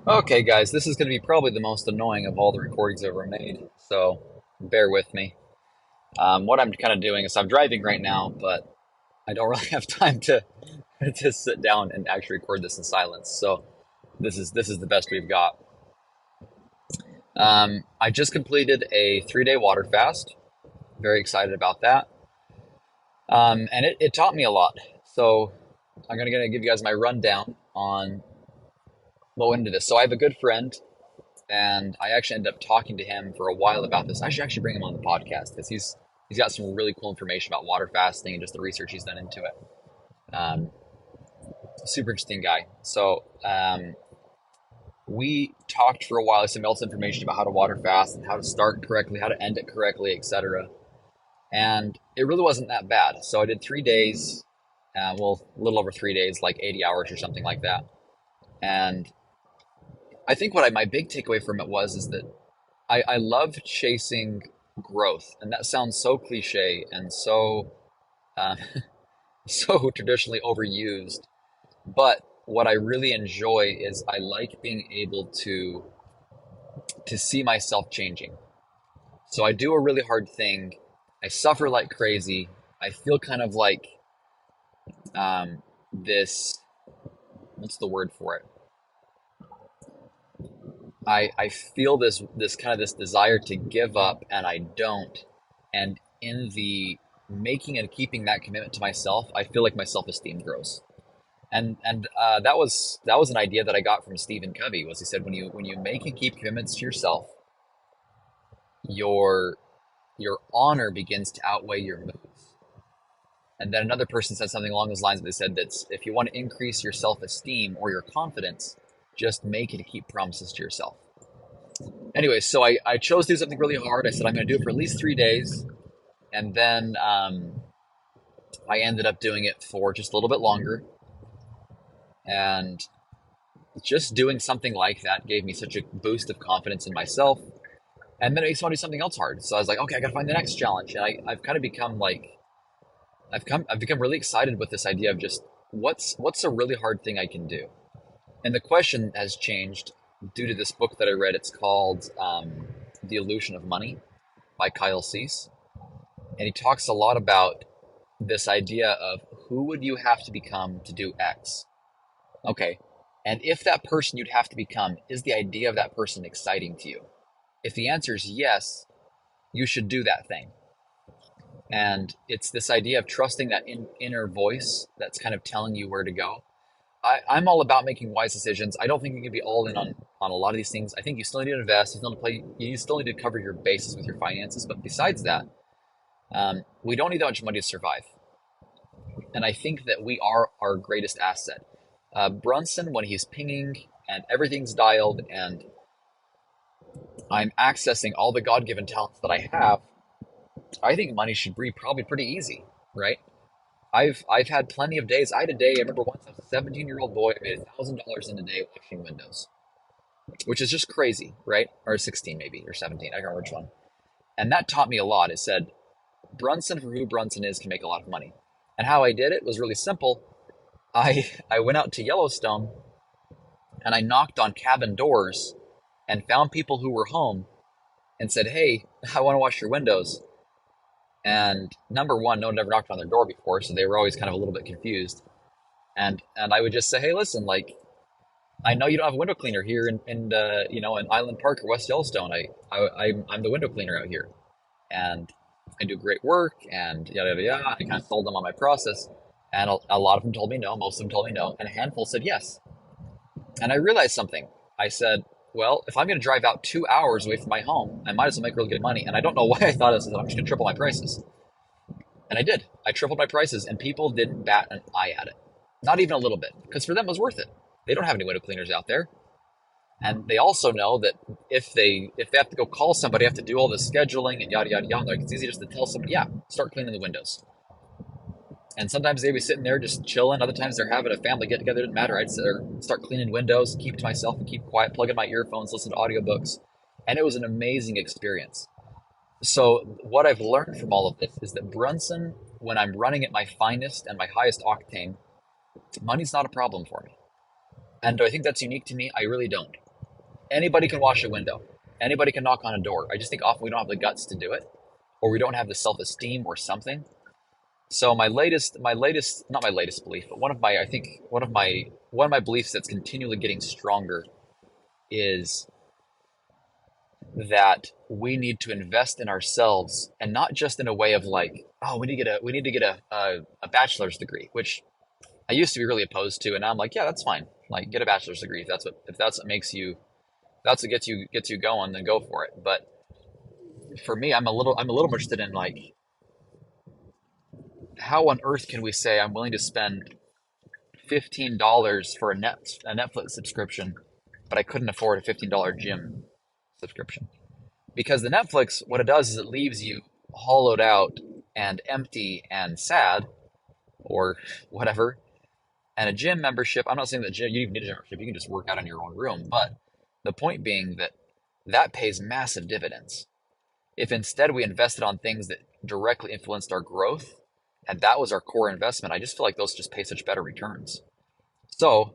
Okay, guys, this is going to be probably the most annoying of all the recordings I've ever made, so bear with me. What I'm kind of doing is I'm driving right now, but I don't really have time to to sit down and actually record this in silence. So this is the best we've got. I just completed a 3-day water fast. Very excited about that, and it taught me a lot. So I'm gonna give you guys my rundown on what went into this. So I have a good friend and I actually ended up talking to him for a while about this. I should actually bring him on the podcast because he's got some really cool information about water fasting and just the research he's done into it. Um, Super interesting guy. So we talked for a while. Some else information about how to water fast and how to start correctly, how to end it correctly, etc. And it really wasn't that bad. So I did 3 days, well, a little over 3 days, like 80 hours or something like that. And I think my big takeaway from it was is that I love chasing growth, and that sounds so cliche and so uh, so traditionally overused. But what I really enjoy is I like being able to see myself changing. So I do a really hard thing, I suffer like crazy, I feel kind of like this. What's the word for it? I feel this kind of this desire to give up, and I don't. And in the making and keeping that commitment to myself, I feel like my self esteem grows. And that was an idea that I got from Stephen Covey. Was he said when you make and keep commitments to yourself, your your honor begins to outweigh your moves. And then another person said something along those lines. They said that if you want to increase your self esteem or your confidence, just make and keep promises to yourself. Anyway, so I chose to do something really hard. I said I'm going to do it for at least 3 days, and then I ended up doing it for just a little bit longer. And just doing something like that gave me such a boost of confidence in myself. And then it makes me want to do something else hard. So I was like, okay, I got to find the next challenge. And I've kind of become like I've become really excited with this idea of just what's a really hard thing I can do. And the question has changed due to this book that I read. It's called The Illusion of Money by Kyle Cease. And he talks a lot about this idea of who would you have to become to do X? Okay. And if that person you'd have to become, is the idea of that person exciting to you? If the answer is yes, you should do that thing. And it's this idea of trusting that inner voice that's kind of telling you where to go. I'm all about making wise decisions. I don't think you can be all in on a lot of these things. I think you still need to invest. You still need to play. You still need to cover your bases with your finances. But besides that, we don't need that much money to survive. And I think that we are our greatest asset. Brunson, when he's pinging and everything's dialed and I'm accessing all the God given talents that I have, I think money should be probably pretty easy, right? I've had plenty of days. I had a day. I remember once I was a 17-year-old boy. I made $1,000 in a day washing windows, which is just crazy, right? Or 16 maybe, or 17. I can't remember which one. And that taught me a lot. It said Brunson, for who Brunson is, can make a lot of money. And how I did it was really simple. I went out to Yellowstone and I knocked on cabin doors and found people who were home and said, "Hey, I want to wash your windows." And number one, no one ever knocked on their door before, so they were always kind of a little bit confused. And I would just say, "Hey, listen, like I know you don't have a window cleaner here in Island Park or West Yellowstone. I'm the window cleaner out here, and I do great work and yada yada yada." I kind of sold them on my process, and a lot of them told me no. Most of them told me no, and a handful said yes. And I realized something. I said, well, if I'm going to drive out 2 hours away from my home, I might as well make really good money. And I don't know why I thought this. I'm just going to triple my prices. And I did. I tripled my prices, and people didn't bat an eye at it. Not even a little bit. Because for them, it was worth it. They don't have any window cleaners out there. And they also know that if they have to go call somebody, have to do all the scheduling and yada, yada, yada, like it's easy just to tell somebody, yeah, start cleaning the windows. And sometimes they'd be sitting there just chilling. Other times they're having a family get together. It didn't matter. I'd sit there, start cleaning windows, keep to myself and keep quiet, plug in my earphones, listen to audiobooks. And it was an amazing experience. So what I've learned from all of this is that Brunson, when I'm running at my finest and my highest octane, money's not a problem for me. And do I think that's unique to me? I really don't. Anybody can wash a window. Anybody can knock on a door. I just think often we don't have the guts to do it, or we don't have the self-esteem or something. So not my latest belief, but I think one of my beliefs that's continually getting stronger is that we need to invest in ourselves, and not just in a way of like, oh, we need to get a bachelor's degree, which I used to be really opposed to, and now I'm like, yeah, that's fine. Like, get a bachelor's degree if that's what makes you, if that's what gets you going, then go for it. But for me, I'm a little more interested in like, how on earth can we say I'm willing to spend $15 for a Netflix subscription, but I couldn't afford a $15 gym subscription? Because the Netflix, what it does is it leaves you hollowed out and empty and sad, or whatever. And a gym membership, I'm not saying that gym, you even need a gym membership, you can just work out in your own room. But the point being that that pays massive dividends. If instead we invested on things that directly influenced our growth, and that was our core investment, I just feel like those just pay such better returns. So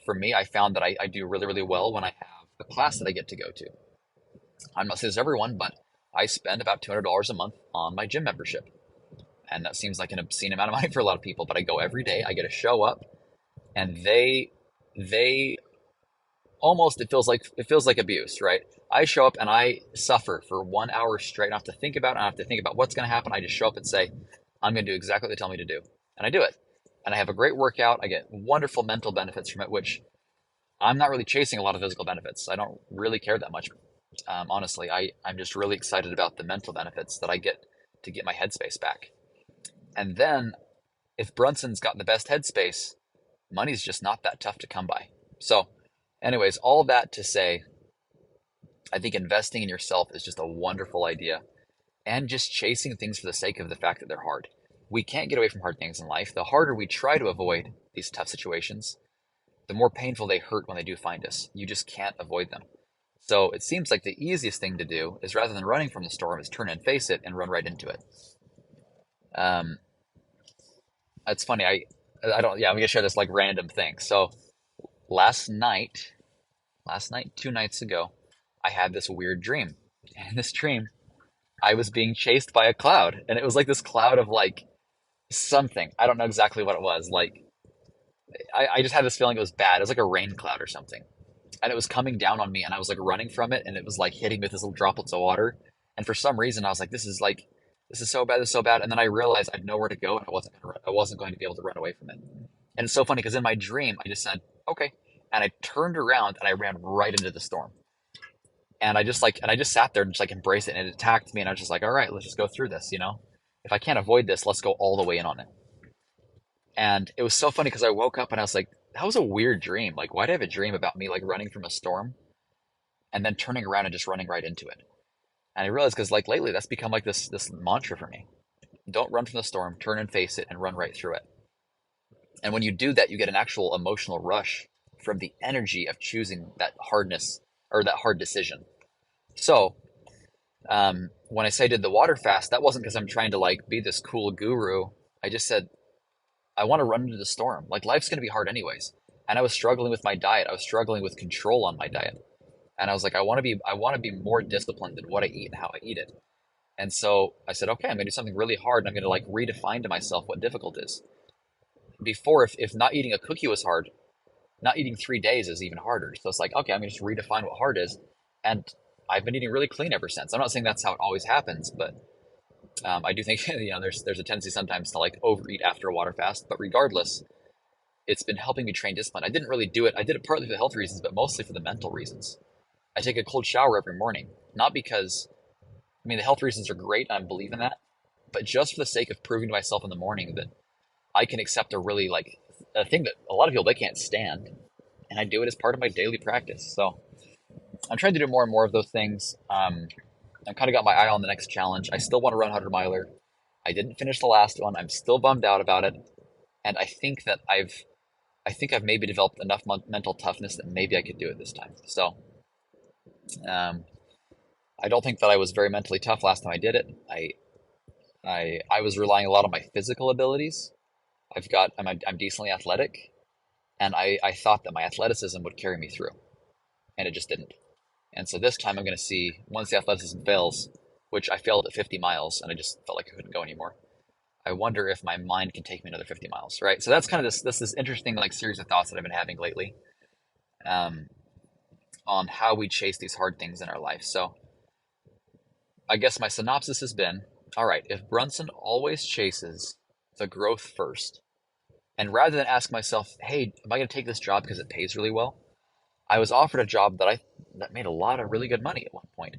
for me, I found that I do really, really well when I have a class that I get to go to. I'm not saying this to everyone, but I spend about $200 a month on my gym membership. And that seems like an obscene amount of money for a lot of people, but I go every day. I get to show up, and they almost, it feels like abuse, right? I show up and I suffer for 1 hour straight. I don't have to think about it. I don't have to think about what's going to happen. I just show up and say, I'm going to do exactly what they tell me to do. And I do it. And I have a great workout. I get wonderful mental benefits from it, which I'm not really chasing a lot of physical benefits. I don't really care that much. Honestly, I'm just really excited about the mental benefits that I get to get my headspace back. And then if Brunson's got the best headspace, money's just not that tough to come by. So, anyways, all that to say, I think investing in yourself is just a wonderful idea, and just chasing things for the sake of the fact that they're hard. We can't get away from hard things in life. The harder we try to avoid these tough situations, the more painful they hurt when they do find us. You just can't avoid them. So it seems like the easiest thing to do is, rather than running from the storm, is turn and face it and run right into it. Um, it's funny. I don't. Yeah, I'm gonna share this like random thing. So last night, 2 nights ago, I had this weird dream. And in this dream, I was being chased by a cloud, and it was like this cloud of like something. I don't know exactly what it was. Like I just had this feeling it was bad. It was like a rain cloud or something, and it was coming down on me, and I was like running from it, and it was like hitting me with this little droplets of water. And for some reason, I was like, this is so bad, this is so bad. And then I realized I had nowhere to go, and I wasn't going to be able to run away from it. And it's so funny because in my dream, I just said, okay. And I turned around and I ran right into the storm. And I just sat there and just like embraced it, and it attacked me. And I was just like, all right, let's just go through this. If I can't avoid this, let's go all the way in on it. And it was so funny because I woke up and I was like, that was a weird dream. Like, why did I have a dream about me like running from a storm and then turning around and just running right into it? And I realized, because like lately that's become like this mantra for me. Don't run from the storm, turn and face it and run right through it. And when you do that, you get an actual emotional rush from the energy of choosing that hardness, or that hard decision. So when I say I did the water fast, that wasn't because I'm trying to like be this cool guru. I just said, I want to run into the storm. Like, life's going to be hard anyways. And I was struggling with my diet. I was struggling with control on my diet. And I was like, I want to be more disciplined in what I eat and how I eat it. And so I said, okay, I'm going to do something really hard, and I'm going to like redefine to myself what difficult is. Before, if not eating a cookie was hard, not eating 3 days is even harder. So it's like, okay, I'm going to just redefine what hard is. And I've been eating really clean ever since. I'm not saying that's how it always happens, but I do think there's a tendency sometimes to like overeat after a water fast. But regardless, it's been helping me train discipline. I didn't really do it. I did it partly for the health reasons, but mostly for the mental reasons. I take a cold shower every morning, not because, I mean, the health reasons are great, and I believe in that, but just for the sake of proving to myself in the morning that I can accept a thing that a lot of people, they can't stand. And I do it as part of my daily practice. So I'm trying to do more and more of those things. I've kind of got my eye on the next challenge. I still want to run 100-miler. I didn't finish the last one. I'm still bummed out about it. And I think I've maybe developed enough mental toughness that maybe I could do it this time. So I don't think that I was very mentally tough last time I did it. I was relying a lot on my physical abilities. I'm decently athletic, and I thought that my athleticism would carry me through. and it just didn't. And so this time I'm going to see, once the athleticism fails, which I failed at 50 miles and I just felt like I couldn't go anymore. I wonder if my mind can take me another 50 miles, right? So that's kind of this interesting like series of thoughts that I've been having lately, um, on how we chase these hard things in our life. So I guess my synopsis has been, all right, if Brunson always chases the growth first, and rather than ask myself, hey, am I going to take this job because it pays really well? I was offered a job that made a lot of really good money at one point,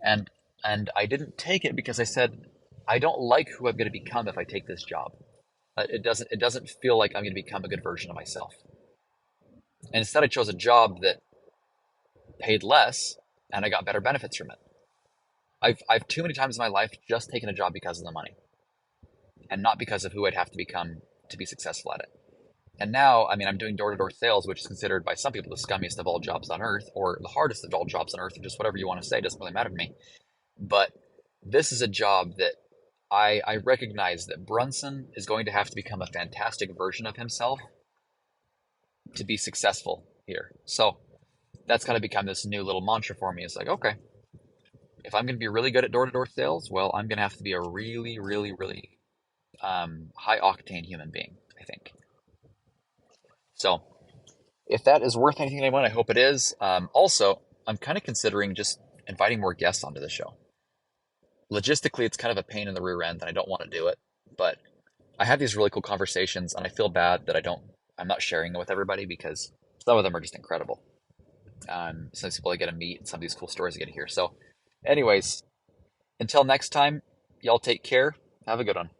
and and I didn't take it because I said I don't like who I'm going to become if I take this job. It doesn't feel like I'm going to become a good version of myself. And instead, I chose a job that paid less, and I got better benefits from it. I've too many times in my life just taken a job because of the money, and not because of who I'd have to become to be successful at it. And now, I mean, I'm doing door-to-door sales, which is considered by some people the scummiest of all jobs on earth, or the hardest of all jobs on earth, or just whatever you want to say. It doesn't really matter to me. But this is a job that I recognize that Brunson is going to have to become a fantastic version of himself to be successful here. So that's kind of become this new little mantra for me. It's like, okay, if I'm going to be really good at door-to-door sales, well, I'm going to have to be a really, really, really high octane human being, I think. So if that is worth anything to anyone, I hope it is. Also, I'm kind of considering just inviting more guests onto the show. Logistically, it's kind of a pain in the rear end, and I don't want to do it. But I have these really cool conversations, and I feel bad that I'm not sharing them with everybody because some of them are just incredible. Some of these people I get to meet, and some of these cool stories I get to hear. So, anyways, until next time, y'all take care. Have a good one.